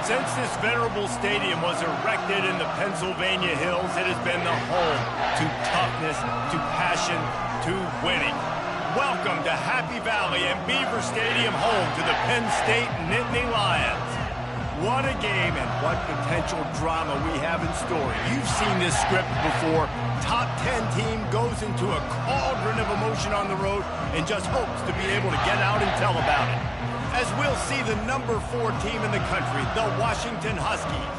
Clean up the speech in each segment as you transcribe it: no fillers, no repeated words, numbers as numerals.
Since this venerable stadium was erected in the Pennsylvania hills, it has been the home to toughness, to passion, to winning. Welcome to Happy Valley and Beaver Stadium, home to the Penn State Nittany Lions. What a game and what potential drama we have in store. You've seen this script before. Top 10 team goes into a cauldron of emotion on the road and just hopes to be able to get out and tell about it. As we'll see the number 4 team in the country, the Washington Huskies,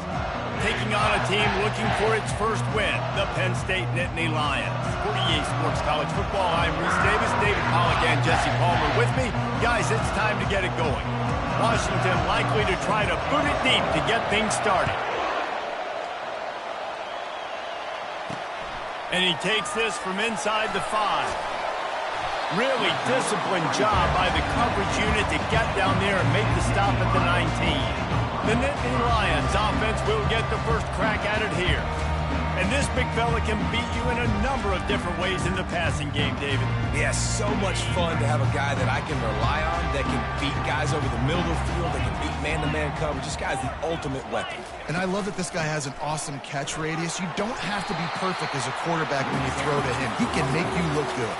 taking on a team looking for its first win, the Penn State Nittany Lions. For EA Sports College Football, I'm Reese Davis, David Pollack, and Jesse Palmer with me. Guys, it's time to get it going. Washington likely to try to boot it deep to get things started. And he takes this from inside the 5. Really disciplined job by the coverage unit to get down there and make the stop at the 19. The Nittany Lions offense will get the first crack at it here. And this big fella can beat you in a number of different ways in the passing game, David. Yeah, so much fun to have a guy that I can rely on, that can beat guys over the middle of the field, that can beat man-to-man coverage. This guy's the ultimate weapon. And I love that this guy has an awesome catch radius. You don't have to be perfect as a quarterback when you throw to him. He can make you look good.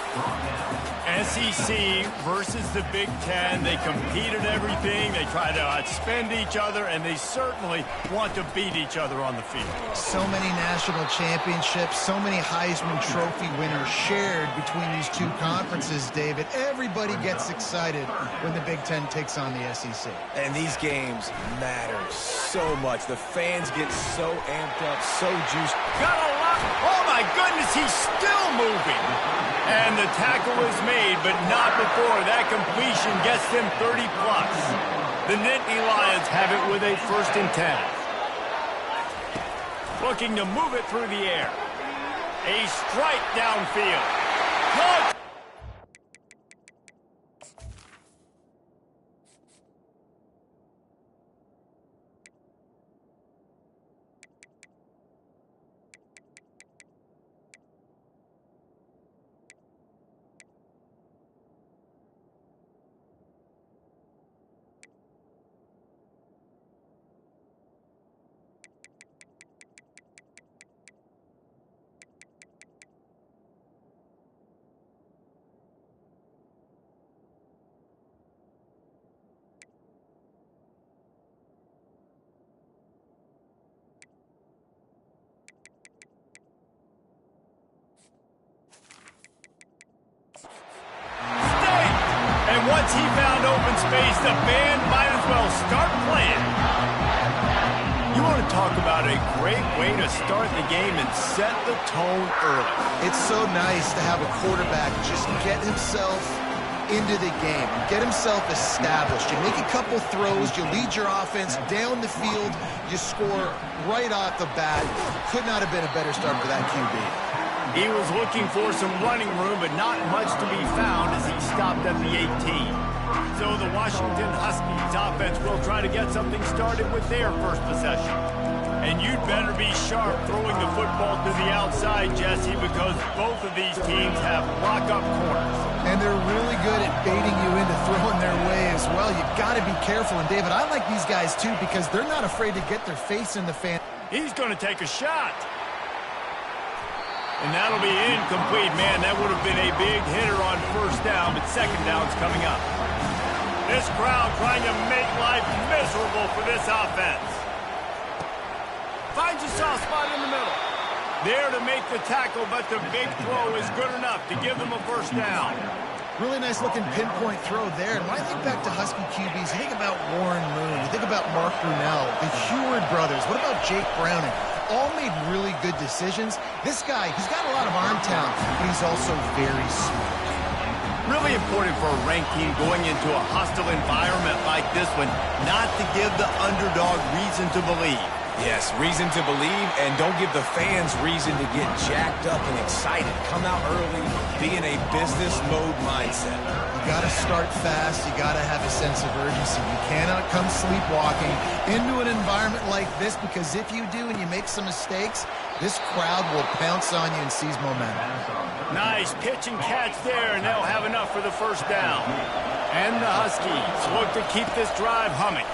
SEC versus the Big Ten. They compete at everything. They try to outspend each other, and they certainly want to beat each other on the field. So many national championships, so many Heisman Trophy winners shared between these two conferences, David. Everybody gets excited when the Big Ten takes on the SEC. And these games matter so much. The fans get so amped up, so juiced. Got a lot. Oh, my goodness, he's still moving. And the tackle is made, but not before that completion gets them 30-plus. The Nittany Lions have it with a 1st and 10. Looking to move it through the air. A strike downfield. Caught. Once he found open space, the band might as well start playing. You want to talk about a great way to start the game and set the tone early. It's so nice to have a quarterback just get himself into the game, get himself established. You make a couple throws, you lead your offense down the field, you score right off the bat. Could not have been a better start for that QB. He was looking for some running room, but not much to be found as he stopped at the 18. So the Washington Huskies offense will try to get something started with their first possession. And you'd better be sharp throwing the football to the outside, Jesse, because both of these teams have lock-up corners. And they're really good at baiting you into throwing their way as well. You've got to be careful. And, David, I like these guys, too, because they're not afraid to get their face in the fan. He's going to take a shot. And that'll be incomplete. Man, that would have been a big hitter on 1st down, but 2nd down's coming up. This crowd trying to make life miserable for this offense. Finds a soft spot in the middle. There to make the tackle, but the big throw is good enough to give them a 1st down. Really nice looking pinpoint throw there. And when I think back to Husky QBs, you think about Warren Moon, you think about Mark Brunell, the Heward brothers. What about Jake Browning? All made really good decisions. This guy, he's got a lot of arm talent, but he's also very smart. Really important for a ranked team going into a hostile environment like this one, not to give the underdog reason to believe. Yes, reason to believe, and don't give the fans reason to get jacked up and excited. Come out early, be in a business mode mindset. You got to start fast. You got to have a sense of urgency. You cannot come sleepwalking into an environment like this, because if you do and you make some mistakes, this crowd will pounce on you and seize momentum. Nice pitch and catch there, and they'll have enough for the 1st down. And the Huskies look to keep this drive humming.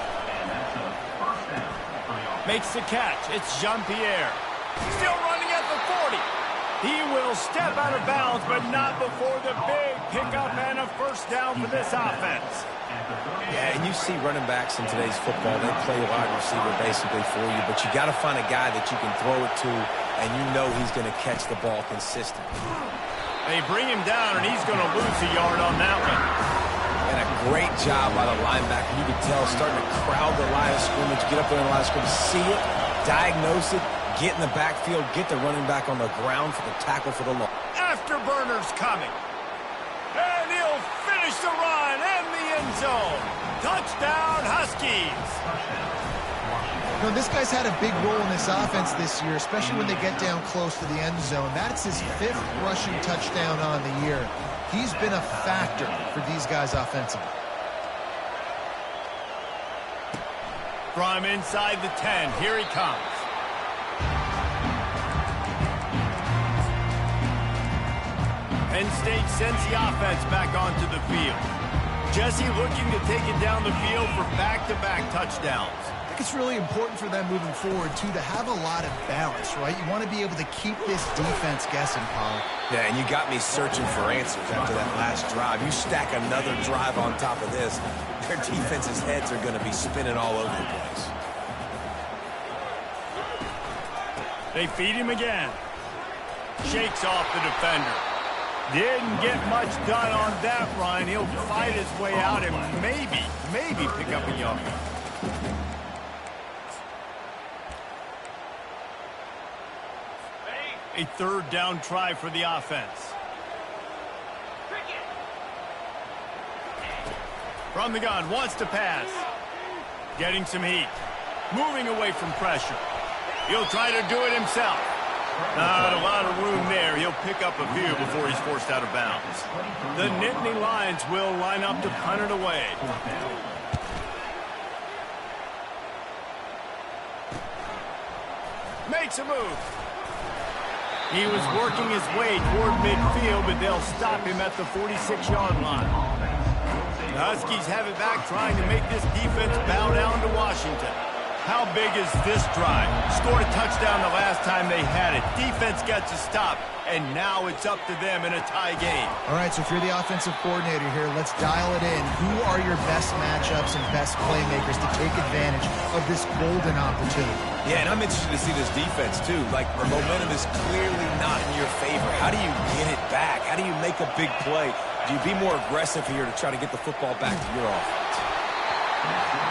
Makes the catch. It's Jean-Pierre. Still running at the 40. He will step out of bounds, but not before the big pickup and a first down for this offense. Yeah, and you see running backs in today's football, they play wide receiver basically for you, but you got to find a guy that you can throw it to, and you know he's going to catch the ball consistently. They bring him down, and he's going to lose a yard on that one. And a great job by the linebacker. You can tell starting to crowd the line of scrimmage, get up there in the line of scrimmage, see it, diagnose it, get in the backfield, get the running back on the ground for the tackle for the loss. Afterburner's coming. And he'll finish the run and the end zone. Touchdown, Huskies. You know, this guy's had a big role in this offense this year, especially when they get down close to the end zone. That's his 5th rushing touchdown on the year. He's been a factor for these guys offensively. From inside the 10, here he comes. Penn State sends the offense back onto the field. Jesse looking to take it down the field for back-to-back touchdowns. I think it's really important for them moving forward, too, to have a lot of balance, right? You want to be able to keep this defense guessing, Paul. Yeah, and you got me searching for answers after that last drive. You stack another drive on top of this, their defense's heads are going to be spinning all over the place. They feed him again. Shakes off the defender. Didn't get much done on that run. He'll fight his way out and maybe pick up a yard. A 3rd down try for the offense. From the gun, wants to pass. Getting some heat. Moving away from pressure. He'll try to do it himself. Not a lot of room there. He'll pick up a few before he's forced out of bounds. The Nittany Lions will line up to punt it away. Makes a move. He was working his way toward midfield, but they'll stop him at the 46-yard line. The Huskies have it back, trying to make this defense bow down to Washington. How big is this drive? Scored a touchdown the last time they had it. Defense gets a stop, and now it's up to them in a tie game. All right, so if you're the offensive coordinator here, let's dial it in. Who are your best matchups and best playmakers to take advantage of this golden opportunity? Yeah, and I'm interested to see this defense, too. Like, the momentum is clearly not in your favor. How do you get it back? How do you make a big play? Do you be more aggressive here to try to get the football back to your offense?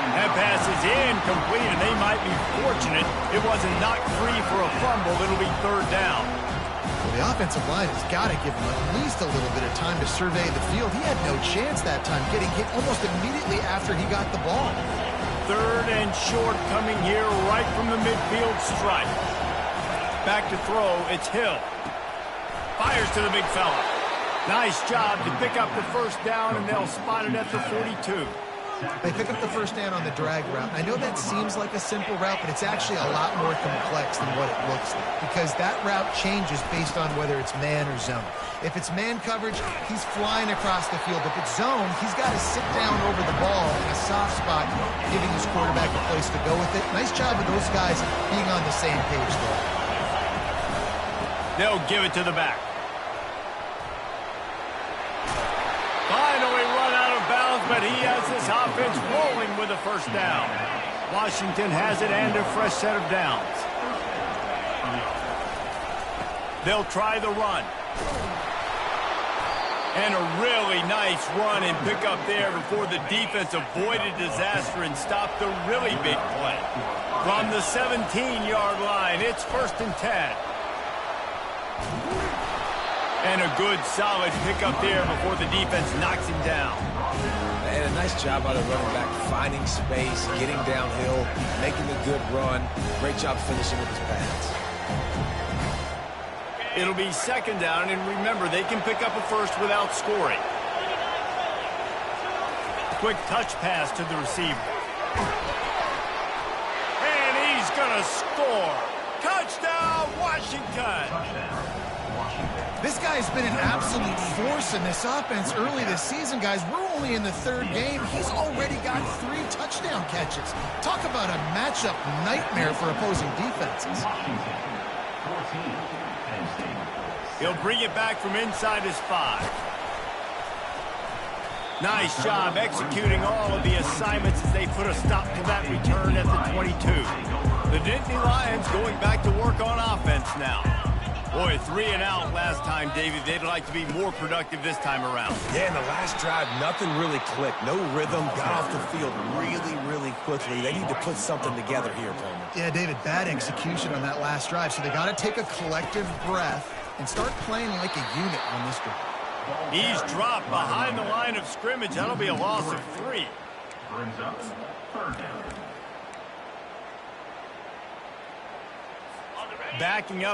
That pass is incomplete, and they might be fortunate it wasn't knocked free for a fumble. It'll be 3rd down. Well, the offensive line has got to give him at least a little bit of time to survey the field. He had no chance that time, getting hit almost immediately after he got the ball. 3rd and short coming here right from the midfield stripe. Back to throw, it's Hill. Fires to the big fella. Nice job to pick up the first down, and they'll spot it at the 42. They pick up the first down on the drag route. I know that seems like a simple route, but it's actually a lot more complex than what it looks like, because that route changes based on whether it's man or zone. If it's man coverage, he's flying across the field. If it's zone, he's got to sit down over the ball in a soft spot, giving his quarterback a place to go with it. Nice job of those guys being on the same page there. They'll give it to the back. Finally run out of bounds, but he has this offense rolling with a first down. Washington has it and a fresh set of downs. They'll try the run. And a really nice run and pick up there before the defense avoided disaster and stopped the really big play. From the 17-yard line, it's 1st and 10. And a good, solid pickup there before the defense knocks him down. And a nice job by the running back, finding space, getting downhill, making a good run. Great job finishing with his pass. It'll be 2nd down, and remember, they can pick up a first without scoring. Quick touch pass to the receiver. And he's going to score. Touchdown, Washington! This guy's been an absolute force in this offense early this season, guys. We're only in the third game. He's already got 3 touchdown catches. Talk about a matchup nightmare for opposing defenses. He'll bring it back from inside his 5. Nice job executing all of the assignments as they put a stop to that return at the 22. The Nittany Lions going back to work on offense now. Boy, 3 and out last time, David. They'd like to be more productive this time around. Yeah, in the last drive, nothing really clicked. No rhythm, got off the field really quickly. They need to put something together here, Coleman. Yeah, David, bad execution on that last drive, so they got to take a collective breath and start playing like a unit on this drive. He's dropped behind the line of scrimmage. That'll be a loss of 3. Brings up third down. Backing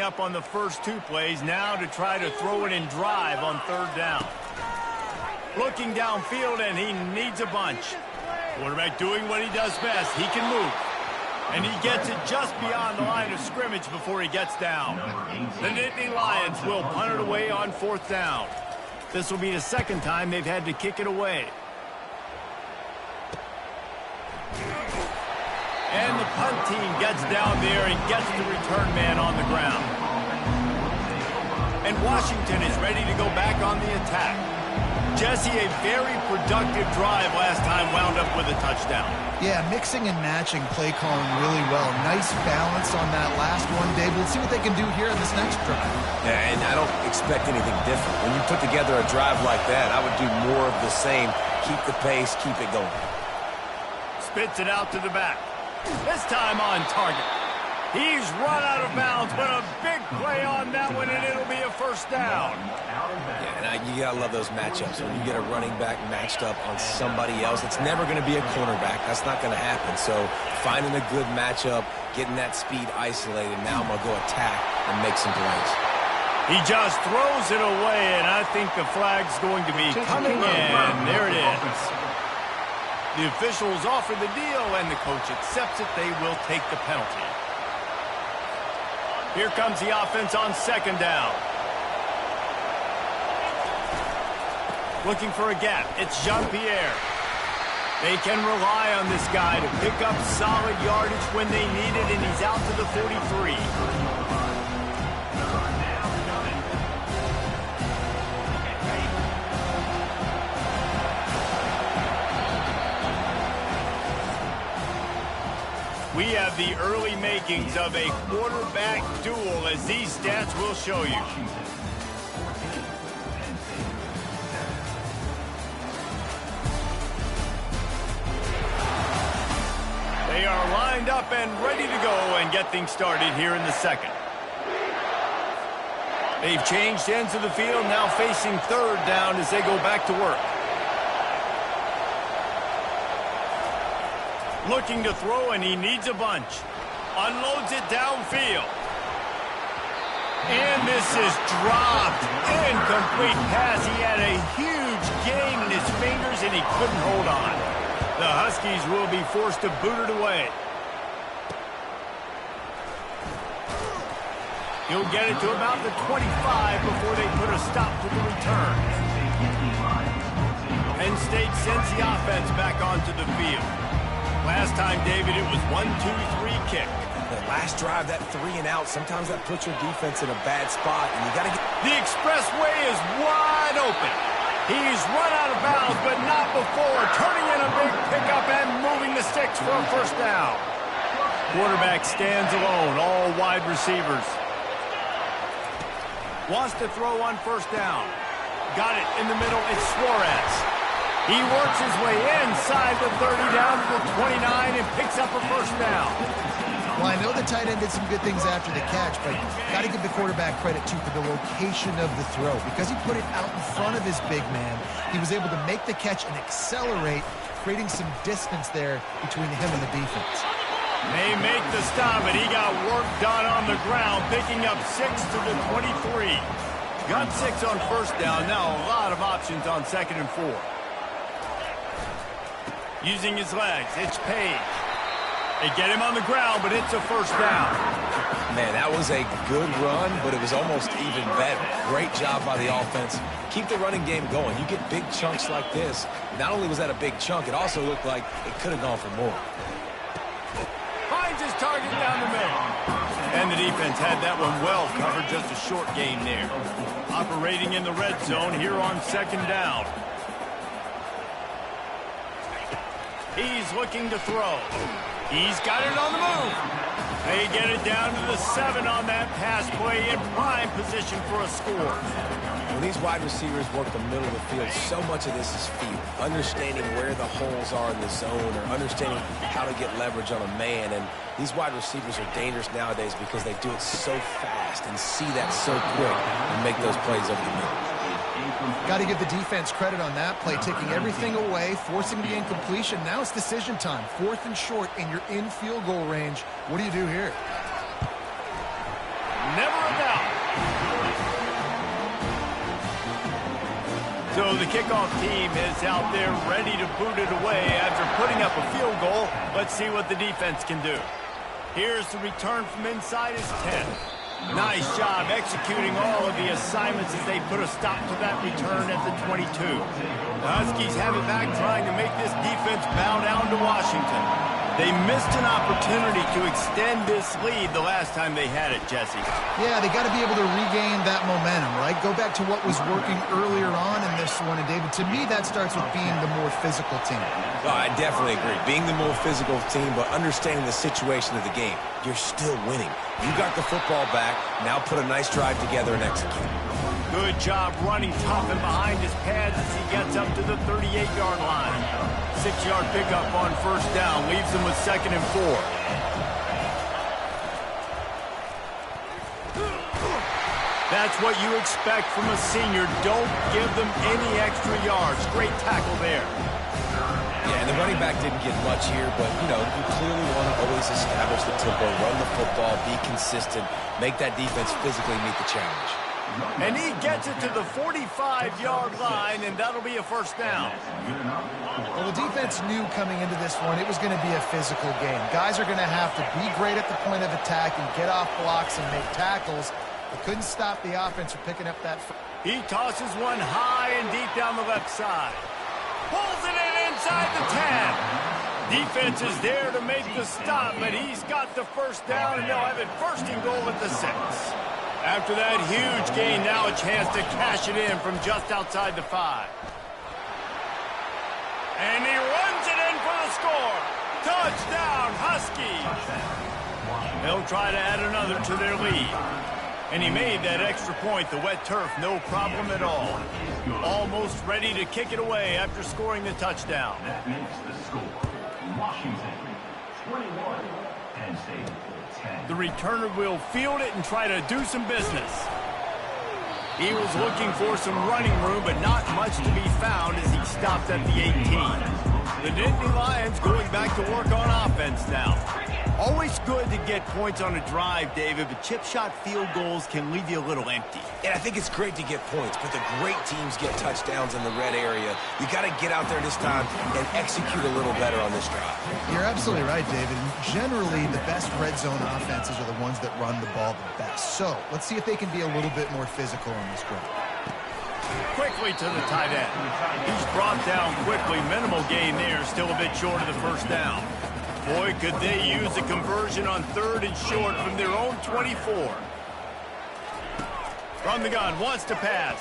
up on the first 2 plays now to try to throw it and drive on 3rd down. Looking downfield, and he needs a bunch. Quarterback doing what he does best. He can move. And he gets it just beyond the line of scrimmage before he gets down. The Nittany Lions will punt it away on 4th down. This will be the 2nd time they've had to kick it away. And the punt team gets down there and gets the return man on the ground. And Washington is ready to go back on the attack. Jesse, a very productive drive last time, wound up with a touchdown. Yeah, mixing and matching play calling really well. Nice balance on that last one, Dave. We'll see what they can do here in this next drive. Yeah, and I don't expect anything different. When you put together a drive like that, I would do more of the same. Keep the pace, keep it going. Spits it out to the back. This time on target. He's run out of bounds, but a big play on that one, and it'll be a 1st down. Yeah, and you got to love those matchups. When you get a running back matched up on somebody else, it's never going to be a cornerback. That's not going to happen. So finding a good matchup, getting that speed isolated, now I'm going to go attack and make some plays. He just throws it away, and I think the flag's going to be coming in. There it is. The officials offer the deal, and the coach accepts it. They will take the penalty. Here comes the offense on 2nd down. Looking for a gap. It's Jean-Pierre. They can rely on this guy to pick up solid yardage when they need it, and he's out to the 43. We have the early makings of a quarterback duel, as these stats will show you. They are lined up and ready to go and get things started here in the 2nd. They've changed ends of the field, now facing 3rd down as they go back to work. Looking to throw, and he needs a bunch. Unloads it downfield. And this is dropped. Incomplete pass. He had a huge gain in his fingers, and he couldn't hold on. The Huskies will be forced to boot it away. He'll get it to about the 25 before they put a stop to the return. Penn State sends the offense back onto the field. Last time, David, it was 1-2-3 kick. The last drive, that 3 and out, sometimes that puts your defense in a bad spot, and you got to get... The expressway is wide open. He's run out of bounds, but not before turning in a big pickup and moving the sticks for a 1st down. Quarterback stands alone, all wide receivers. Wants to throw on 1st down. Got it in the middle. It's Suarez. He works his way inside the 30 down to the 29 and picks up a 1st down. Well, I know the tight end did some good things after the catch, but got to give the quarterback credit, too, for the location of the throw. Because he put it out in front of his big man, he was able to make the catch and accelerate, creating some distance there between him and the defense. They make the stop, and he got work done on the ground, picking up 6 to the 23. Got 6 on 1st down. Now a lot of options on 2nd and 4. Using his legs, it's Page. They get him on the ground, but it's a first down. Man, that was a good run, but it was almost even better. Great job by the offense. Keep the running game going. You get big chunks like this. Not only was that a big chunk, it also looked like it could have gone for more. Finds his target down the middle. And the defense had that one well covered, just a short gain there. Operating in the red zone here on second down. He's looking to throw. He's got it on the move. They get it down to the 7 on that pass play in prime position for a score. When these wide receivers work the middle of the field, so much of this is feel. Understanding where the holes are in the zone or understanding how to get leverage on a man. And these wide receivers are dangerous nowadays because they do it so fast and see that so quick and make those plays over the middle. Got to give the defense credit on that play, taking everything away, forcing the incompletion. Now it's decision time. 4th and short, and you're in field goal range. What do you do here? Never a doubt. So the kickoff team is out there ready to boot it away after putting up a field goal. Let's see what the defense can do. Here's the return from inside his 10. Nice job executing all of the assignments as they put a stop to that return at the 22. The Huskies have it back, trying to make this defense bow down to Washington. They missed an opportunity to extend this lead the last time they had it, Jesse. Yeah, they got to be able to regain that momentum, right? Go back to what was working earlier on in this one. And, David, to me, that starts with being the more physical team. Oh, I definitely agree. Being the more physical team, but understanding the situation of the game. You're still winning. You got the football back. Now put a nice drive together and execute. Good job running top and behind his pads as he gets up to the 38-yard line. 6-yard pickup on first down. Leaves him with 2nd and 4. That's what you expect from a senior. Don't give them any extra yards. Great tackle there. Yeah, and the running back didn't get much here, but, you know, you clearly want to always establish the tempo, run the football, be consistent, make that defense physically meet the challenge. And he gets it to the 45-yard line, and that'll be a first down. Well, the defense knew coming into this one it was going to be a physical game. Guys are going to have to be great at the point of attack and get off blocks and make tackles. They couldn't stop the offense from picking up that. He tosses one high and deep down the left side. Pulls it in inside the 10. Defense is there to make the stop, but he's got the first down, and they'll have it 1st and goal at the 6. After that huge gain, now a chance to cash it in from just outside the 5. And he runs it in for the score. Touchdown, Huskies. They'll try to add another to their lead. And he made that extra point, the wet turf, no problem at all. Almost ready to kick it away after scoring the touchdown. That makes the score. Washington, 21, Penn State, 10. The returner will field it and try to do some business. He was looking for some running room, but not much to be found as he stopped at the 18. The Nittany Lions going back to work on offense now. Always good to get points on a drive, David, but chip shot field goals can leave you a little empty. And I think it's great to get points, but the great teams get touchdowns in the red area. You got to get out there this time and execute a little better on this drive. You're absolutely right, David. Generally, the best red zone offenses are the ones that run the ball the best. So let's see if they can be a little bit more physical on this drive. Quickly to the tight end. He's brought down quickly. Minimal gain there, still a bit short of the first down. Boy, could they use a conversion on 3rd and short from their own 24. From the gun, wants to pass.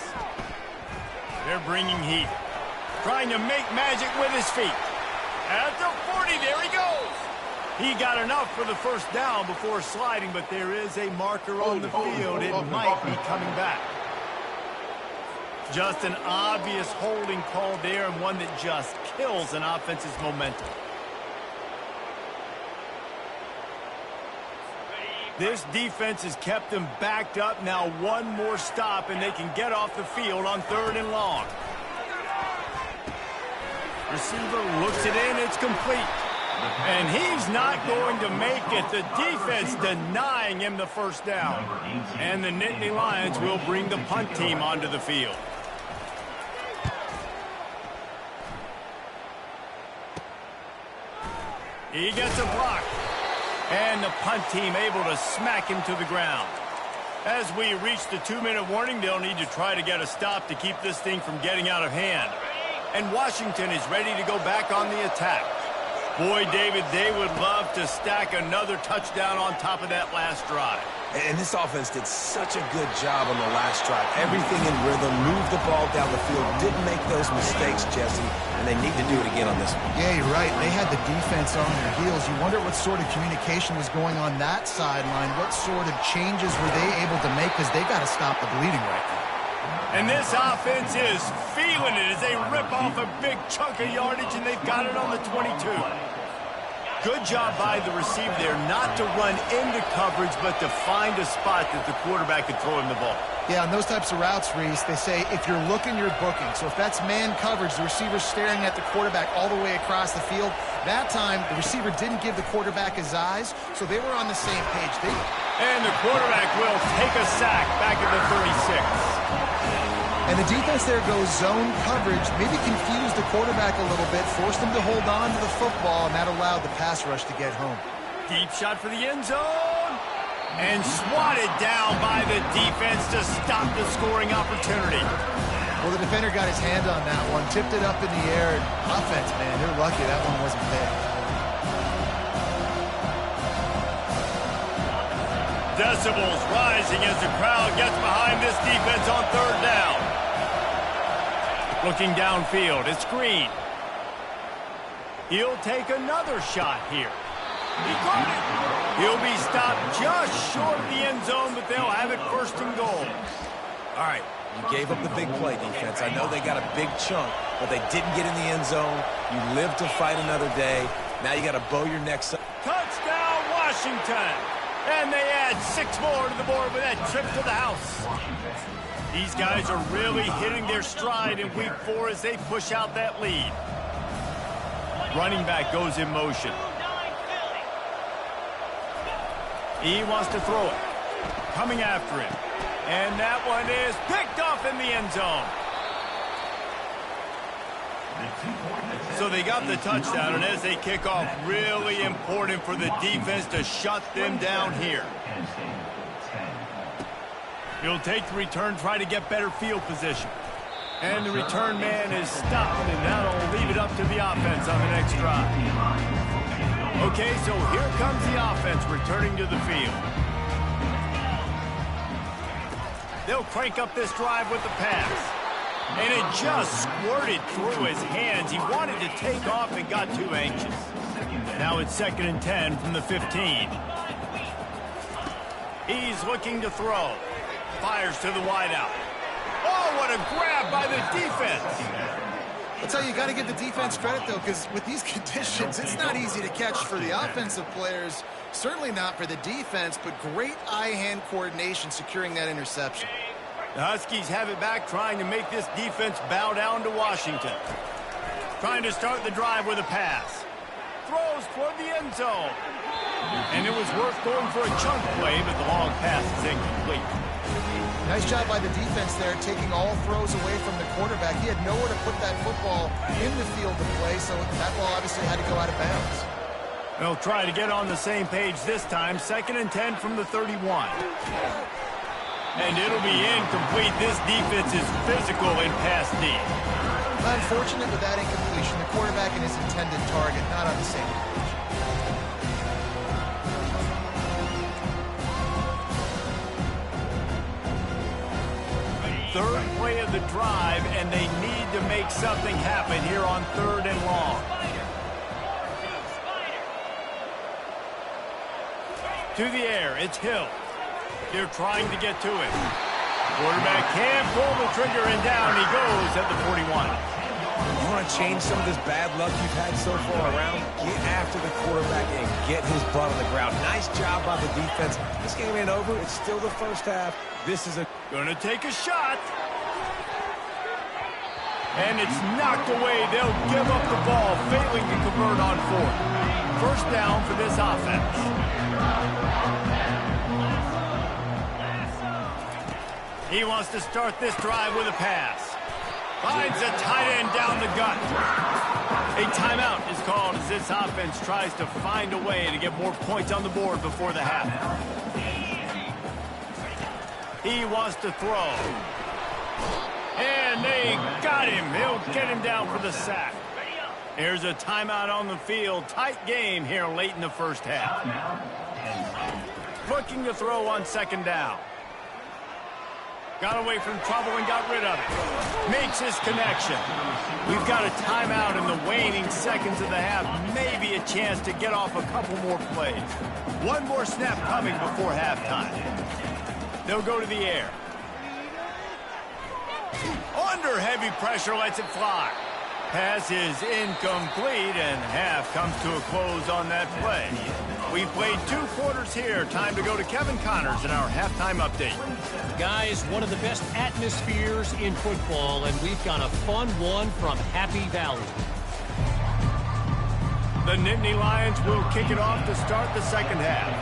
They're bringing heat. Trying to make magic with his feet. At the 40, there he goes. He got enough for the first down before sliding, but there is a marker on the field. It might be coming back. Just an obvious holding call there, and one that just kills an offense's momentum. This defense has kept them backed up. Now one more stop, and they can get off the field on 3rd and long. Receiver looks it in. It's complete. And he's not going to make it. The defense denying him the first down. And the Nittany Lions will bring the punt team onto the field. He gets a block. And the punt team able to smack him to the ground. As we reach the 2-minute warning, they'll need to try to get a stop to keep this thing from getting out of hand. And Washington is ready to go back on the attack. Boy, David, they would love to stack another touchdown on top of that last drive. And this offense did such a good job on the last drive. Everything in rhythm, moved the ball down the field, didn't make those mistakes, Jesse, and they need to do it again on this one. Yeah, you're right. They had the defense on their heels. You wonder what sort of communication was going on that sideline. What sort of changes were they able to make, because they got to stop the bleeding right now. And this offense is feeling it as they rip off a big chunk of yardage, and they've got it on the 22. Good job by the receiver there not to run into coverage, but to find a spot that the quarterback could throw him the ball. Yeah, on those types of routes, Reese, they say if you're looking, you're booking. So if that's man coverage, the receiver's staring at the quarterback all the way across the field. That time, the receiver didn't give the quarterback his eyes, so they were on the same page. And the quarterback will take a sack back at the 36. And the defense there goes zone coverage, maybe confused the quarterback a little bit, forced him to hold on to the football, and that allowed the pass rush to get home. Deep shot for the end zone. And swatted down by the defense to stop the scoring opportunity. Well, the defender got his hand on that one, tipped it up in the air. Offense, man, they're lucky that one wasn't there. Decibels rising as the crowd gets behind this defense on third down. Looking downfield, it's Green. He'll take another shot here. He caught it. He'll be stopped just short of the end zone, but they'll have it first and goal. All right, you gave up the big play, defense. I know they got a big chunk, but they didn't get in the end zone. You live to fight another day. Now you got to bow your neck. Touchdown, Washington. And they add 6 more to the board with that trip to the house. These guys are really hitting their stride in week 4 as they push out that lead. Running back goes in motion. He wants to throw it. Coming after him. And that one is picked off in the end zone. So they got the touchdown, and as they kick off, really important for the defense to shut them down here. He'll take the return, try to get better field position. And the return man is stopped, and that'll leave it up to the offense on the next drive. Okay, so here comes the offense returning to the field. They'll crank up this drive with the pass. And it just squirted through his hands. He wanted to take off and got too anxious. Now it's 2nd and 10 from the 15. He's looking to throw. Fires to the wideout. Oh, what a grab by the defense. I'll tell you, you got to give the defense credit, though, because with these conditions, it's not easy to catch for the offensive players. Certainly not for the defense, but great eye-hand coordination securing that interception. The Huskies have it back, trying to make this defense bow down to Washington. Trying to start the drive with a pass. Throws toward the end zone. And it was worth going for a chunk play, but the long pass is incomplete. Nice job by the defense there, taking all throws away from the quarterback. He had nowhere to put that football in the field to play, so that ball obviously had to go out of bounds. They'll try to get on the same page this time. 2nd and 10 from the 31. And it'll be incomplete. This defense is physical in pass D. Unfortunate with that incompletion. The quarterback and his intended target not on the same page. Third play of the drive, and they need to make something happen here on 3rd and long. To the air, it's Hill. They're trying to get to it. Quarterback can't pull the trigger, and down he goes at the 41. You want to change some of this bad luck you've had so far around? Get after the quarterback and get his butt on the ground. Nice job by the defense. This game ain't over. It's still the first half. This is gonna take a shot. And it's knocked away. They'll give up the ball, failing to convert on 4th. First down for this offense. He wants to start this drive with a pass. Finds a tight end down the gut. A timeout is called as this offense tries to find a way to get more points on the board before the half. He wants to throw. And they got him. He'll get him down for the sack. Here's a timeout on the field. Tight game here late in the first half. Looking to throw on second down. Got away from trouble and got rid of it. Makes his connection. We've got a timeout in the waning seconds of the half. Maybe a chance to get off a couple more plays. One more snap coming before halftime. They'll go to the air. Under heavy pressure, lets it fly. Pass is incomplete, and half comes to a close on that play. We played 2 quarters here. Time to go to Kevin Connors in our halftime update. Guys, one of the best atmospheres in football, and we've got a fun one from Happy Valley. The Nittany Lions will kick it off to start the second half.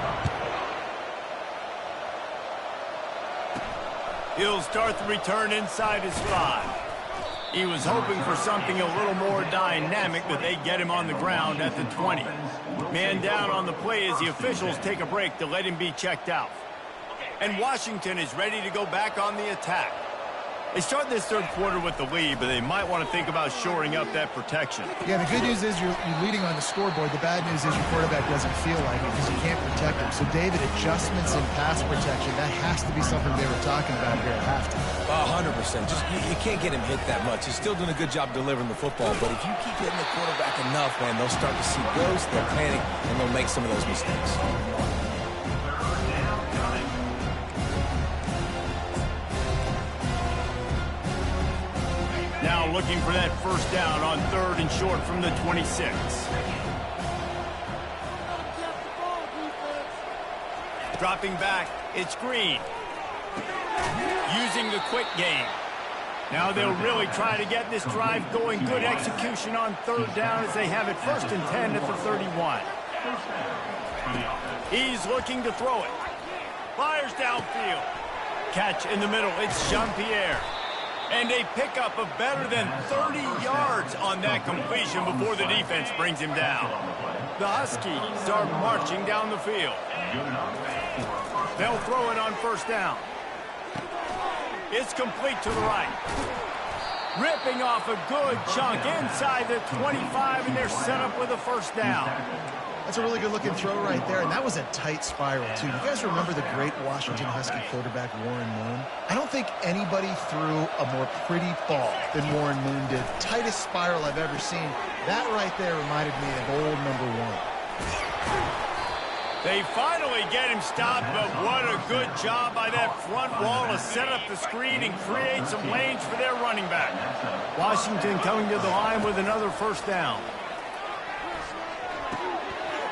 He'll start the return inside his 5. He was hoping for something a little more dynamic, but they get him on the ground at the 20. Man down on the play as the officials take a break to let him be checked out. And Washington is ready to go back on the attack. They start this third quarter with the lead, but they might want to think about shoring up that protection. Yeah, the good news is you're leading on the scoreboard. The bad news is your quarterback doesn't feel like it because you can't protect him. So, David, adjustments in pass protection, that has to be something they were talking about here at halftime. 100%. Just you can't get him hit that much. He's still doing a good job delivering the football, but if you keep hitting the quarterback enough, man, they'll start to see ghosts, they'll panic, and they'll make some of those mistakes. Now looking for that first down on 3rd and short from the 26. Dropping back, it's Green. Using the quick game. Now they'll really try to get this drive going. Good execution on 3rd down as they have it 1st and 10 at the 31. He's looking to throw it. Fires downfield. Catch in the middle, it's Jean-Pierre. And a pickup of better than 30 yards on that completion before the defense brings him down. The Huskies are marching down the field. They'll throw it on 1st down. It's complete to the right. Ripping off a good chunk inside the 25, and they're set up with a 1st down. That's a really good-looking throw right there, and that was a tight spiral, too. You guys remember the great Washington Husky quarterback, Warren Moon? I don't think anybody threw a more pretty ball than Warren Moon did. Tightest spiral I've ever seen. That right there reminded me of old number 1. They finally get him stopped, but what a good job by that front wall to set up the screen and create some lanes for their running back. Washington coming to the line with another 1st down.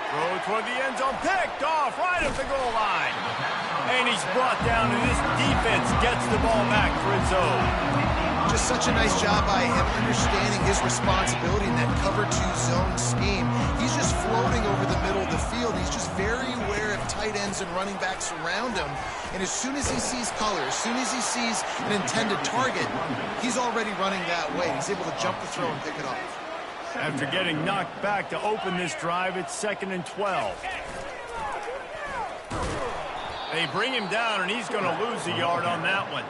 Throw toward the end zone, picked off right at the goal line. And he's brought down, and this defense gets the ball back for its own. Just such a nice job by him understanding his responsibility in that cover 2 zone scheme. He's just floating over the middle of the field. He's just very aware of tight ends and running backs around him. And as soon as he sees color, as soon as he sees an intended target, he's already running that way. He's able to jump the throw and pick it off. After getting knocked back to open this drive, it's 2nd and 12. They bring him down, and he's going to lose a yard on that one.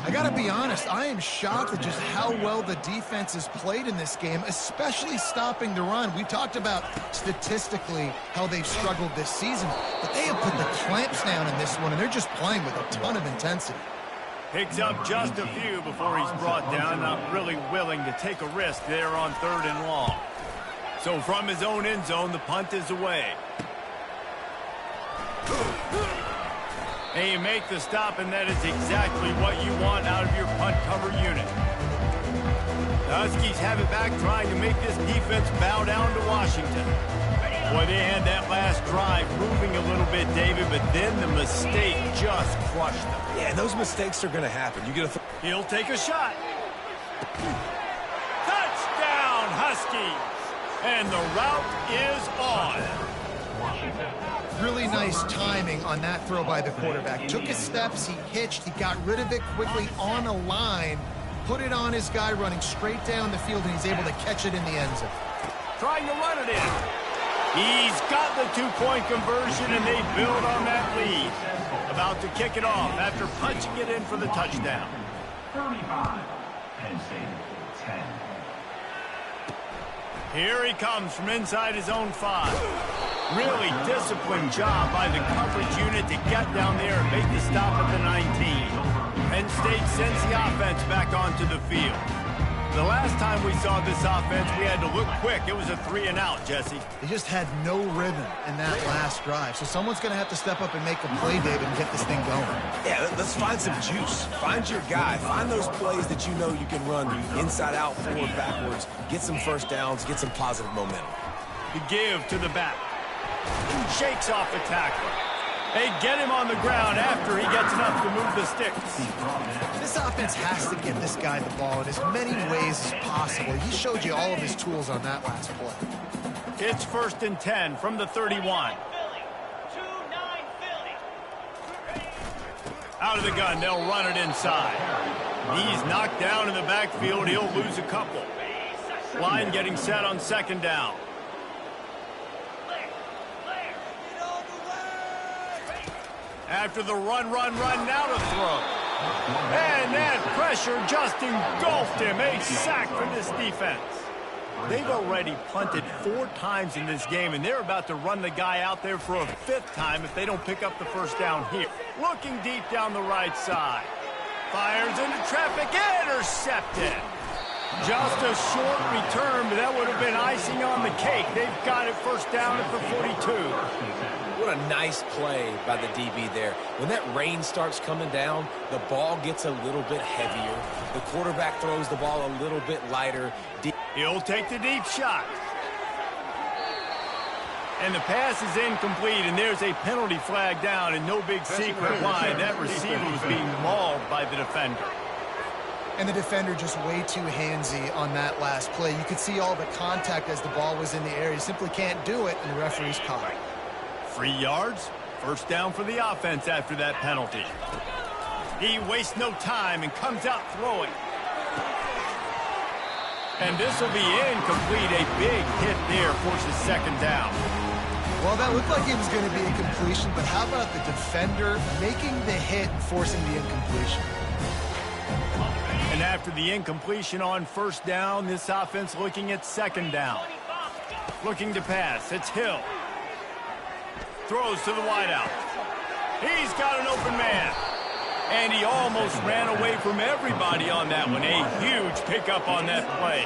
I got to be honest, I am shocked at just how well the defense has played in this game, especially stopping the run. We talked about statistically how they've struggled this season, but they have put the clamps down in this one, and they're just playing with a ton of intensity. Picks up just a few before he's brought down, not really willing to take a risk there on 3rd and long. So from his own end zone, the punt is away. And you make the stop, and that is exactly what you want out of your punt cover unit. The Huskies have it back, trying to make this defense bow down to Washington. Boy, they had that last drive moving a little bit, David, but then the mistake just crushed them. Yeah, those mistakes are going to happen. You get a He'll take a shot. Touchdown, Huskies! And the route is on. Really nice timing on that throw by the quarterback. Took his steps, he hitched, he got rid of it quickly on a line, put it on his guy running straight down the field, and he's able to catch it in the end zone. trying to run it in. He's got the two-point conversion, and they build on that lead. About to kick it off after punching it in for the touchdown. 35. Penn State 10. Here he comes from inside his own 5. Really disciplined job by the coverage unit to get down there and make the stop at the 19. Penn State sends the offense back onto the field. The last time we saw this offense, we had to look quick. It was a 3-and-out, Jesse. They just had no rhythm in that last drive. So someone's going to have to step up and make a play, David, and get this thing going. Yeah, let's find some juice. Find your guy. Find those plays that you know you can run inside out, forward, backwards. Get some first downs. Get some positive momentum. The give to the back. Shakes off the tackler. They get him on the ground after he gets enough to move the sticks. This offense has to get this guy the ball in as many ways as possible. He showed you all of his tools on that last play. It's 1st and 10 from the 31. Out of the gun, they'll run it inside. He's knocked down in the backfield. He'll lose a couple. Line getting set on 2nd down. After the run, now to throw. And that pressure just engulfed him. A sack for this defense. They've already punted 4 times in this game, and they're about to run the guy out there for a 5th time if they don't pick up the first down here. Looking deep down the right side. Fires into traffic, intercepted. Just a short return, but that would have been icing on the cake. They've got it first down at the 42. What a nice play by the DB there. When that rain starts coming down, the ball gets a little bit heavier. The quarterback throws the ball a little bit lighter. He'll take the deep shot. And the pass is incomplete, and there's a penalty flag down, and no big secret why. That receiver was being mauled by the defender. And the defender just way too handsy on that last play. You could see all the contact as the ball was in the air. He simply can't do it, and the referee's caught it. 3 yards, first down for the offense after that penalty. He wastes no time and comes out throwing. And this will be incomplete. A big hit there forces 2nd down. Well, that looked like it was going to be a completion, but how about the defender making the hit and forcing the incompletion? And after the incompletion on 1st down, this offense looking at 2nd down. Looking to pass. It's Hill. Throws to the wideout. He's got an open man. And he almost ran away from everybody on that one. A huge pickup on that play.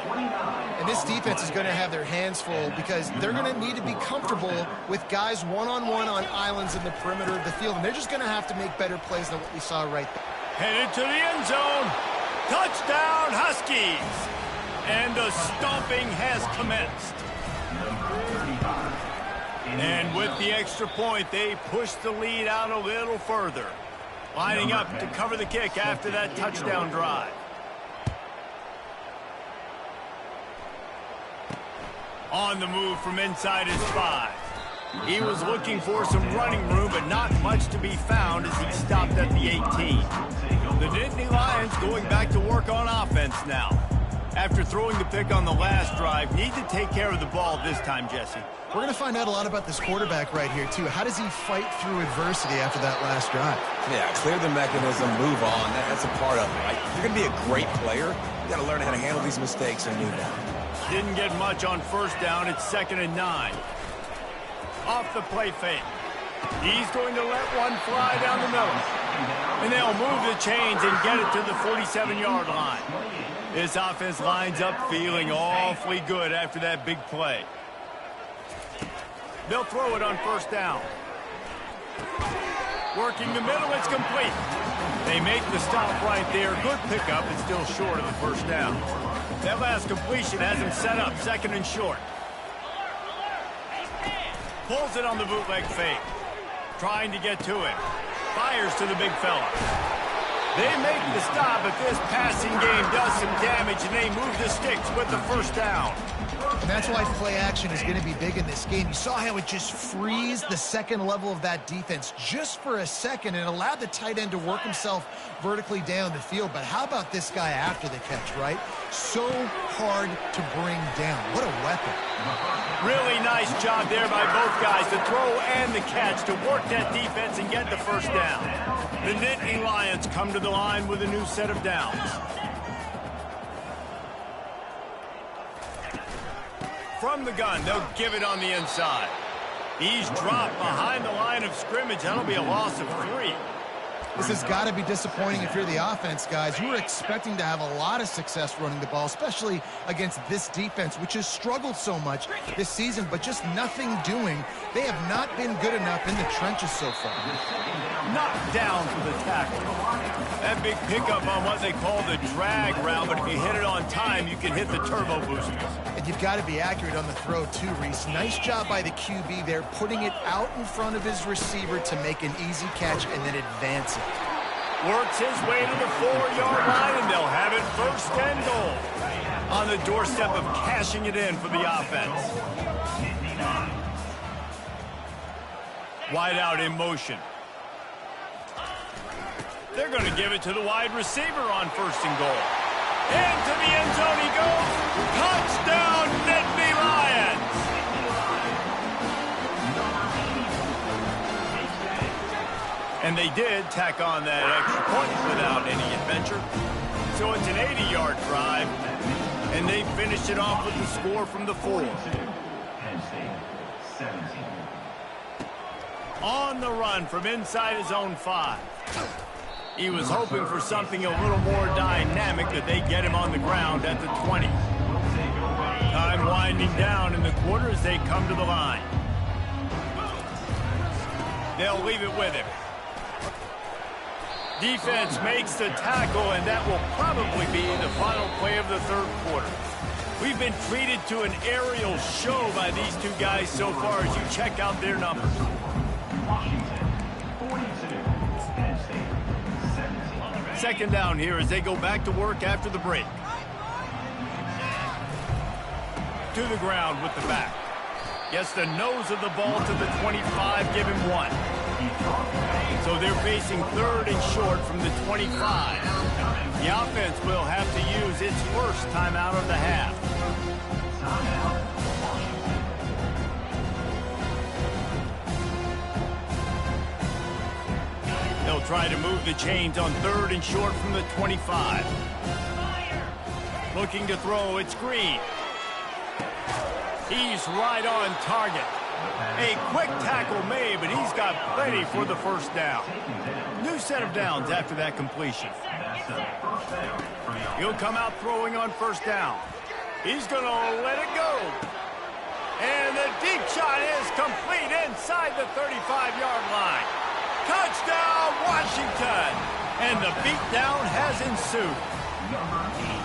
And this defense is going to have their hands full because they're going to need to be comfortable with guys one-on-one on islands in the perimeter of the field. And they're just going to have to make better plays than what we saw right there. Headed to the end zone. Touchdown, Huskies. And the stomping has commenced. And with the extra point, they push the lead out a little further. Lining up to cover the kick after that touchdown drive. On the move from inside his 5. He was looking for some running room, but not much to be found as he stopped at the 18. The Nittany Lions going back to work on offense now. After throwing the pick on the last drive, need to take care of the ball this time, Jesse. We're going to find out a lot about this quarterback right here, too. How does he fight through adversity after that last drive? Yeah, clear the mechanism, move on. That's a part of it, right? If you're going to be a great player, you got to learn how to handle these mistakes and move on. Didn't get much on 1st down. It's 2nd and 9. Off the play fake. He's going to let one fly down the middle. And they'll move the chains and get it to the 47-yard line. This offense lines up feeling awfully good after that big play. They'll throw it on 1st down. Working the middle, it's complete. They make the stop right there. Good pickup, it's still short of the 1st down. That last completion has him set up 2nd and short. Pulls it on the bootleg fake. Trying to get to it. Fires to the big fella. They make the stop, but this passing game does some damage, and they move the sticks with the 1st down. And that's why play action is going to be big in this game. You saw how it just frees the 2nd level of that defense just for a second and allowed the tight end to work himself vertically down the field. But how about this guy after the catch, right? So hard to bring down. What a weapon. Really nice job there by both guys, the throw and the catch, to work that defense and get the first down. The Nittany Lions come to the line with a new set of downs. From the gun, they'll give it on the inside. He's dropped behind the line of scrimmage. That'll be a loss of 3. This has got to be disappointing if you're the offense, guys. You were expecting to have a lot of success running the ball, especially against this defense, which has struggled so much this season, but just nothing doing. They have not been good enough in the trenches so far. Knocked down for the tackle. That big pickup on what they call the drag route, but if you hit it on time, you can hit the turbo boosters. And you've got to be accurate on the throw, too, Reese. Nice job by the QB there, putting it out in front of his receiver to make an easy catch and then advance it. Works his way to the 4-yard line, and they'll have it first and goal. On the doorstep of cashing it in for the offense. Wide out in motion. They're going to give it to the wide receiver on first and goal. Into the end zone he goes. Touchdown, Nittany Lions! And they did tack on that extra point without any adventure. So it's an 80-yard drive, and they finished it off with the score from the 4. Penn State, 17. On the run from inside his own 5. He was hoping for something a little more dynamic, that they get him on the ground at the 20. Time winding down in the quarter as they come to the line. They'll leave it with him. Defense makes the tackle, and that will probably be the final play of the third quarter. We've been treated to an aerial show by these two guys so far as you check out their numbers. Washington, 42. Penn State, 17. Second down here as they go back to work after the break. To the ground with the back. Gets the nose of the ball to the 25, give him 1. So they're facing third and short from the 25. The offense will have to use its first timeout of the half. They'll try to move the chains on third and short from the 25. Looking to throw, it's Green. He's right on target. A quick tackle made, but he's got plenty for the first down. New set of downs after that completion. He'll come out throwing on first down. He's going to let it go. And the deep shot is complete inside the 35-yard line. Touchdown, Washington! And the beatdown has ensued.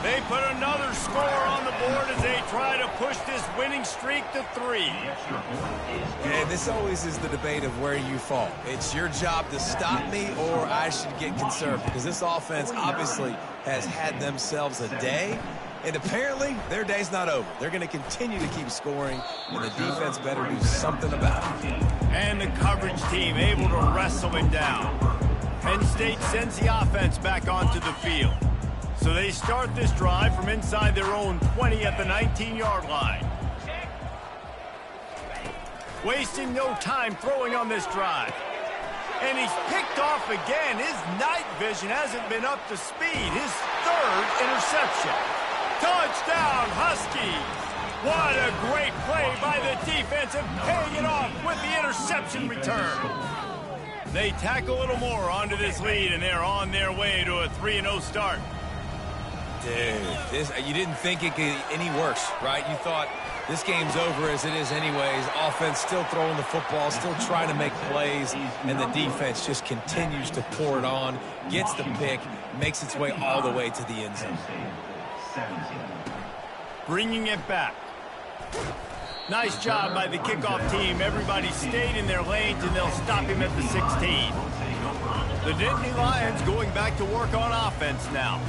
They put another score on the board as they try to push this winning streak to 3. Yeah, this always is the debate of where you fall. It's your job to stop me, or I should get conservative, because this offense obviously has had themselves a day, and apparently their day's not over. They're going to continue to keep scoring, and the defense better do something about it. And the coverage team able to wrestle him down. Penn State sends the offense back onto the field. So they start this drive from inside their own 20 at the 19-yard line. Wasting no time throwing on this drive. And he's picked off again. His night vision hasn't been up to speed. His third interception. Touchdown, Huskies! What a great play by the defense and paying it off with the interception return. They tack a little more onto this lead, and they're on their way to a 3-0 start. Dude, you didn't think it could get any worse, right? You thought this game's over as it is anyways. Offense still throwing the football, still trying to make plays, and the defense just continues to pour it on, gets the pick, makes its way all the way to the end zone. Bringing it back. Nice job by the kickoff team. Everybody stayed in their lanes, and they'll stop him at the 16. The Nittany Lions going back to work on offense now.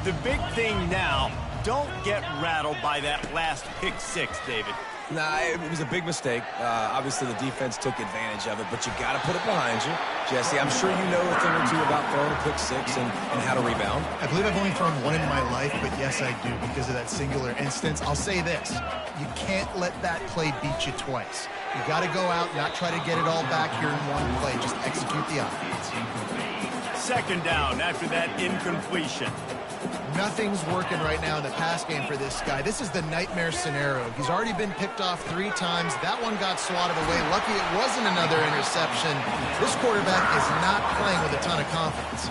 The big thing now, don't get rattled by that last pick 6, David. Nah, it was a big mistake. Obviously, the defense took advantage of it, but you got to put it behind you. Jesse, I'm sure you know a thing or two about throwing a pick six and how to rebound. I believe I've only thrown one in my life, but yes, I do because of that singular instance. I'll say this. You can't let that play beat you twice. You got to go out, not try to get it all back here in one play. Just execute the offense. Second down after that incompletion. Nothing's working right now in the pass game for this guy. This is the nightmare scenario. He's already been picked off 3 times. That one got swatted away. Lucky it wasn't another interception. This quarterback is not playing with a ton of confidence.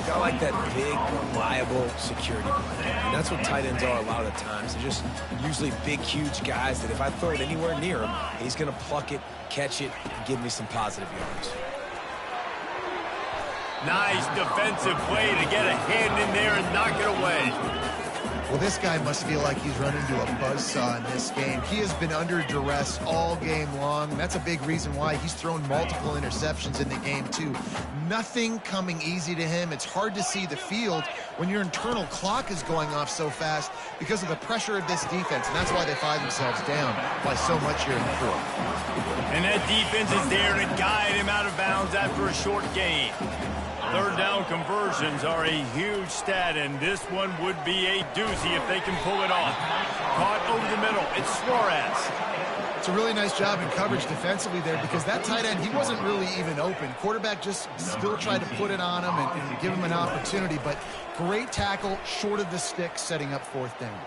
Got like that big, reliable security blanket. And that's what tight ends are a lot of the times. They're just usually big, huge guys that if I throw it anywhere near him, he's going to pluck it, catch it, and give me some positive yards. Nice defensive play to get a hand in there and knock it away. Well, this guy must feel like he's run into a buzzsaw in this game. He has been under duress all game long. That's a big reason why he's thrown multiple interceptions in the game, too. Nothing coming easy to him. It's hard to see the field when your internal clock is going off so fast because of the pressure of this defense, and that's why they find themselves down by so much here in the fourth. And that defense is there to guide him out of bounds after a short gain. Third down conversions are a huge stat, and this one would be a doozy if they can pull it off. Caught over the middle. It's Suarez. It's a really nice job in coverage defensively there because that tight end, he wasn't really even open. Quarterback just still tried to put it on him and give him an opportunity, but great tackle short of the stick, setting up fourth down.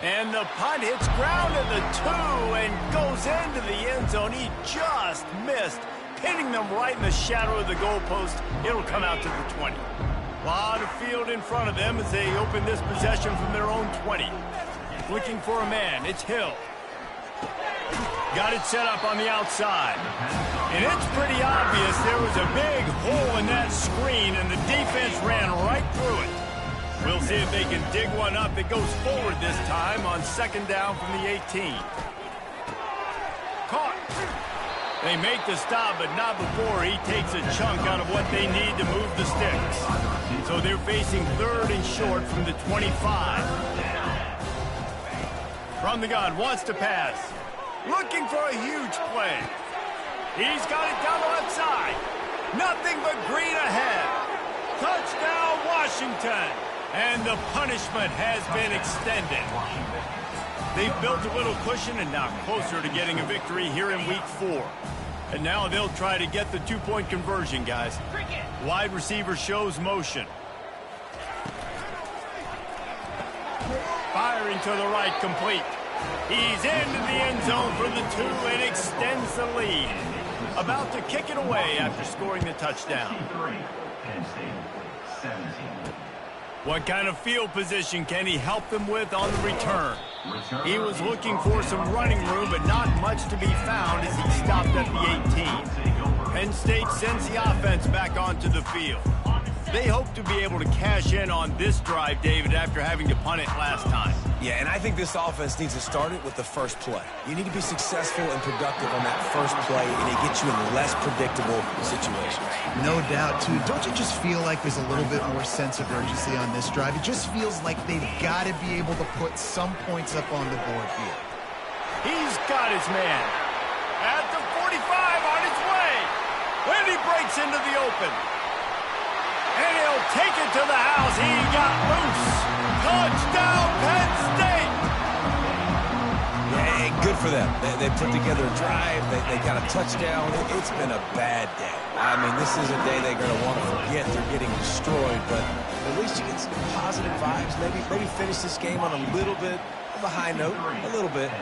And the punt hits ground at the 2 and goes into the end zone. He just missed, hitting them right in the shadow of the goalpost. It'll come out to the 20. A lot of field in front of them as they open this possession from their own 20. Looking for a man. It's Hill. Got it set up on the outside. And it's pretty obvious there was a big hole in that screen, and the defense ran right through it. We'll see if they can dig one up. It goes forward this time on second down from the 18. Caught. They make the stop, but not before he takes a chunk out of what they need to move the sticks. So they're facing third and short from the 25. From the gun, wants to pass. Looking for a huge play. He's got it down the left side. Nothing but green ahead. Touchdown, Washington. And the punishment has been extended. They've built a little cushion and now closer to getting a victory here in week 4. And now they'll try to get the 2-point conversion, guys. Wide receiver shows motion. Firing to the right, complete. He's into the end zone for the 2 and extends the lead. About to kick it away after scoring the touchdown. Penn State, 17. What kind of field position can he help them with on the return? He was looking for some running room, but not much to be found as he stopped at the 18. Penn State sends the offense back onto the field. They hope to be able to cash in on this drive, David, after having to punt it last time. Yeah, and I think this offense needs to start it with the first play. You need to be successful and productive on that first play, and it gets you in less predictable situations. No doubt, too. Don't you just feel like there's a little bit more sense of urgency on this drive? It just feels like they've got to be able to put some points up on the board here. He's got his man. At the 45 on his way. When he breaks into the open. And he'll take it to the house. He got loose. Touchdown, Penn State. Yeah, good for them. They put together a drive. They got a touchdown. It's been a bad day. I mean, this is a day they're going to want to forget. They're getting destroyed, but at least you get some positive vibes. Maybe finish this game on a little bit of a high note. A little bit.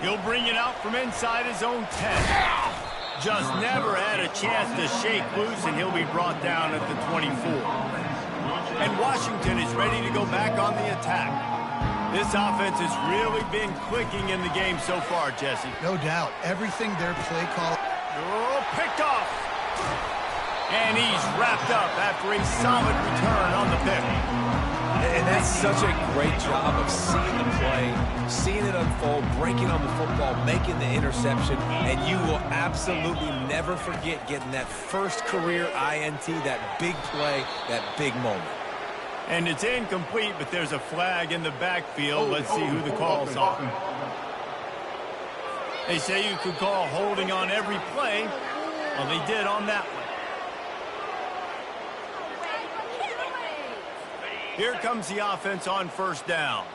He'll bring it out from inside his own 10. Just never had a chance to shake loose, and he'll be brought down at the 24. And Washington is ready to go back on the attack. This offense has really been clicking in the game so far, Jesse. No doubt. Everything their play call. Oh, picked off. And he's wrapped up after a solid return on the pick. And that's such a great job of seeing the play, seeing it unfold, breaking on the football, making the interception, and you will absolutely never forget getting that first career INT, that big play, that big moment. And it's incomplete, but there's a flag in the backfield. Let's see who the call's on. They say you could call holding on every play. Well, they did on that one. Here comes the offense on first down.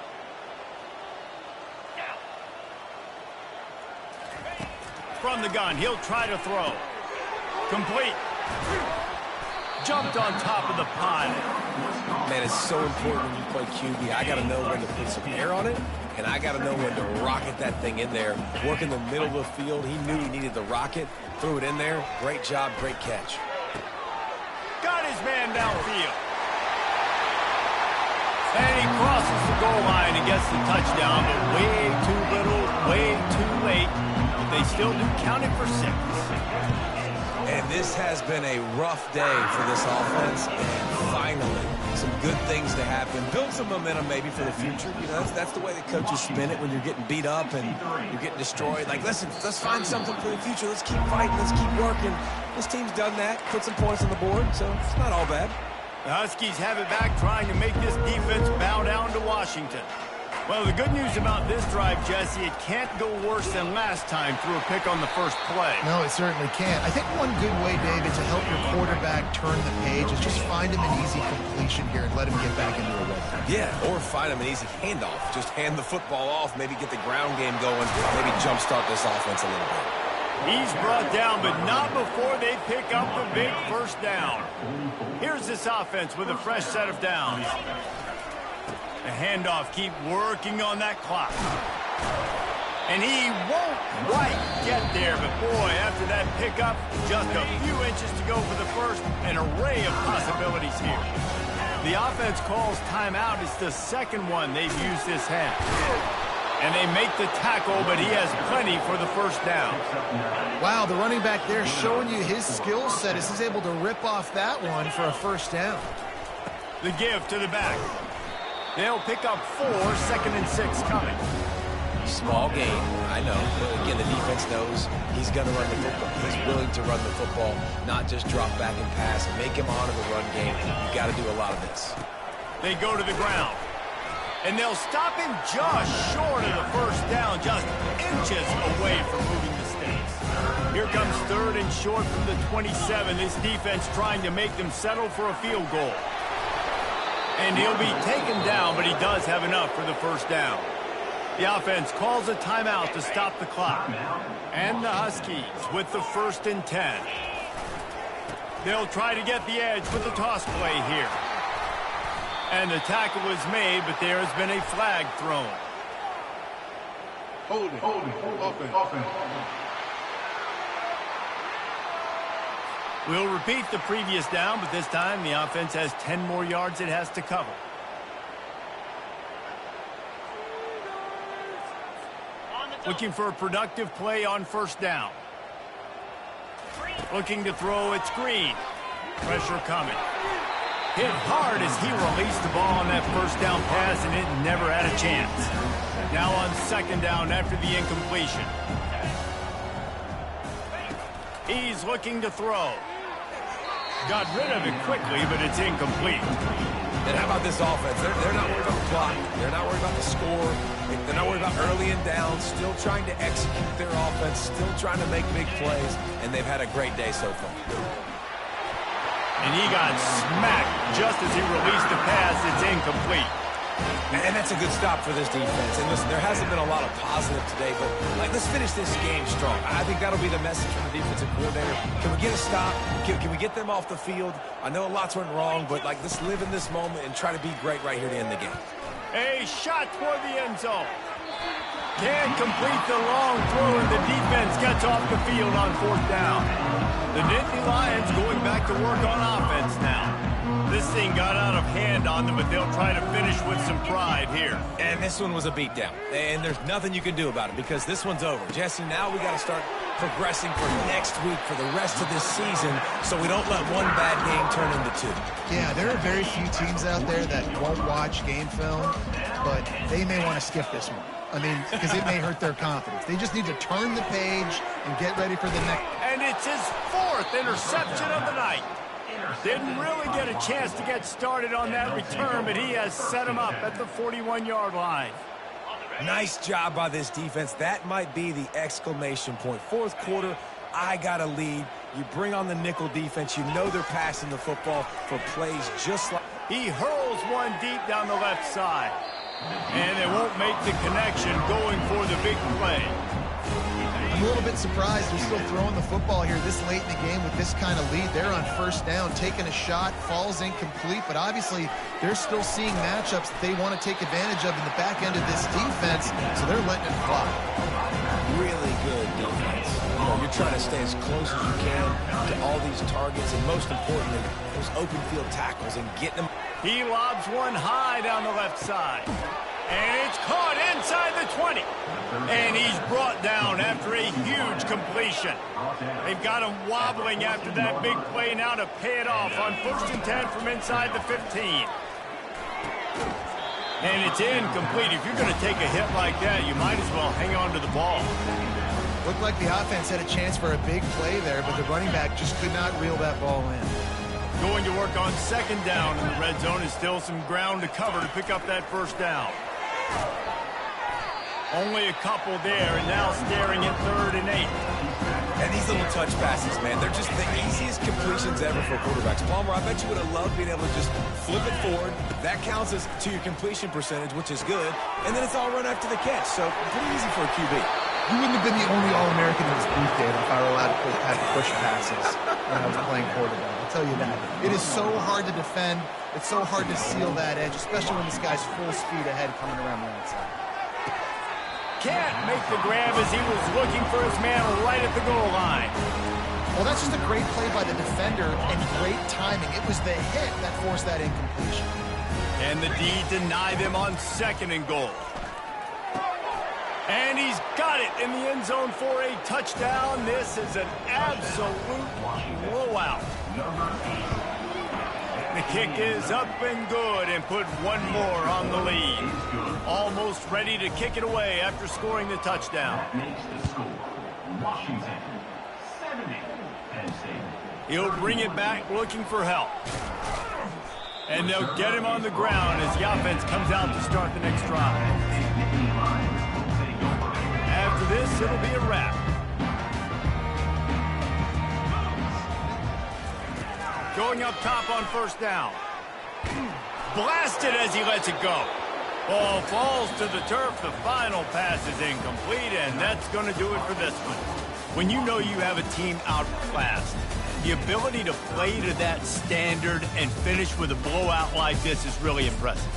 From the gun, he'll try to throw. Complete. Jumped on top of the pile. Man, it's so important when you play QB. I got to know when to put some air on it, and I got to know when to rocket that thing in there. Work in the middle of the field. He knew he needed the rocket. Threw it in there. Great job, great catch. Got his man downfield. And he crosses the goal line and gets the touchdown, but way too little, way too late. They still do count it for 6. And this has been a rough day for this offense, and finally, some good things to happen. Build some momentum maybe for the future. You know, that's the way the coaches spin it when you're getting beat up and you're getting destroyed. Like, listen, let's find something for the future. Let's keep fighting. Let's keep working. This team's done that, put some points on the board, so it's not all bad. The Huskies have it back, trying to make this defense bow down to Washington. Well, the good news about this drive, Jesse, it can't go worse than last time through a pick on the first play. No, it certainly can't. I think one good way, David, to help your quarterback turn the page is just find him an easy completion here and let him get back into a rhythm. Yeah, or find him an easy handoff. Just hand the football off, maybe get the ground game going, maybe jumpstart this offense a little bit. He's brought down, but not before they pick up the big first down. Here's this offense with a fresh set of downs. The handoff, keep working on that clock. And he won't quite get there, but boy, after that pickup, just a few inches to go for the first, an array of possibilities here. The offense calls timeout. It's the second one they've used this half. And they make the tackle, but he has plenty for the first down. Wow, the running back there showing you his skill set as he's able to rip off that one for a first down. The give to the back. They'll pick up 4, 2nd and 6 coming. Small gain, I know. But again, the defense knows he's going to run the football. He's willing to run the football, not just drop back and pass. Make him honor the run game. You got to do a lot of this. They go to the ground. And they'll stop him just short of the first down, just inches away from moving the stakes. Here comes 3rd and short from the 27. This defense trying to make them settle for a field goal. And he'll be taken down, but he does have enough for the first down. The offense calls a timeout to stop the clock. And the Huskies with the 1st and 10. They'll try to get the edge with the toss play here. And the tackle was made, but there has been a flag thrown. Offense. We'll repeat the previous down, but this time the offense has 10 more yards it has to cover. Looking for a productive play on first down. Looking to throw, it's Green. Pressure coming. Hit hard as he released the ball on that first down pass, and it never had a chance. Now on 2nd down after the incompletion. He's looking to throw. Got rid of it quickly, but it's incomplete. And how about this offense? They're not worried about the clock. They're not worried about the score. They're not worried about early and down. Still trying to execute their offense. Still trying to make big plays. And they've had a great day so far. And he got smacked just as he released the pass. It's incomplete. And that's a good stop for this defense. And listen, there hasn't been a lot of positive today, but let's finish this game strong. I think that'll be the message from the defensive coordinator. Can we get a stop? Can we get them off the field? I know lots went wrong, but let's live in this moment and try to be great right here to end the game. A shot toward the end zone. Can't complete the long throw, and the defense gets off the field on 4th down. The Nittany Lions going back to work on offense now. This thing got out of hand on them, but they'll try to finish with some pride here. And this one was a beatdown. And there's nothing you can do about it because this one's over. Jesse, now we got to start progressing for next week for the rest of this season so we don't let one bad game turn into 2. Yeah, there are very few teams out there that won't watch game film, but they may want to skip this one. I mean, because it may hurt their confidence. They just need to turn the page and get ready for the next. And it's his 4th interception of the night. Didn't really get a chance to get started on that return, but he has set him up at the 41-yard line. Nice job by this defense. That might be the exclamation point. Fourth quarter, I got a lead. You bring on the nickel defense. You know they're passing the football for plays just like... He hurls one deep down the left side. And they won't make the connection going for the big play. I'm a little bit surprised they're still throwing the football here this late in the game with this kind of lead. They're on first down, taking a shot, falls incomplete, but obviously they're still seeing matchups that they want to take advantage of in the back end of this defense, so they're letting it fly. Really good defense. You know, you're trying to stay as close as you can to all these targets, and most importantly, those open field tackles and getting them. He lobs one high down the left side. And it's caught inside the 20. And he's brought down after a huge completion. They've got him wobbling after that big play now to pay it off on 1st and 10 from inside the 15. And it's incomplete. If you're going to take a hit like that, you might as well hang on to the ball. Looked like the offense had a chance for a big play there, but the running back just could not reel that ball in. Going to work on 2nd down in the red zone is still some ground to cover to pick up that 1st down. Only a couple there, and now staring at 3rd and 8. And these little touch passes, man, they're just the easiest completions ever for quarterbacks. Palmer, I bet you would have loved being able to just flip it forward. That counts as to your completion percentage, which is good. And then it's all run after the catch, so pretty easy for a QB. You wouldn't have been the only All-American in this booth, Dave, if I were allowed to have push passes when I was playing quarterback. I'll tell you that. It is so hard to defend. It's so hard to seal that edge, especially when this guy's full speed ahead coming around the outside. Can't make the grab as he was looking for his man right at the goal line. Well, that's just a great play by the defender and great timing. It was the hit that forced that incompletion. And the D denied them on 2nd and goal. And he's got it in the end zone for a touchdown. This is an absolute blowout. The kick is up and good and put one more on the lead. Almost ready to kick it away after scoring the touchdown. Makes the score. Washington, 70. Penn State. He'll bring it back looking for help. And they'll get him on the ground as the offense comes out to start the next drive. After this, it'll be a wrap. Going up top on 1st down. Blasted as he lets it go. Ball falls to the turf. The final pass is incomplete, and that's going to do it for this one. When you know you have a team outclassed, the ability to play to that standard and finish with a blowout like this is really impressive.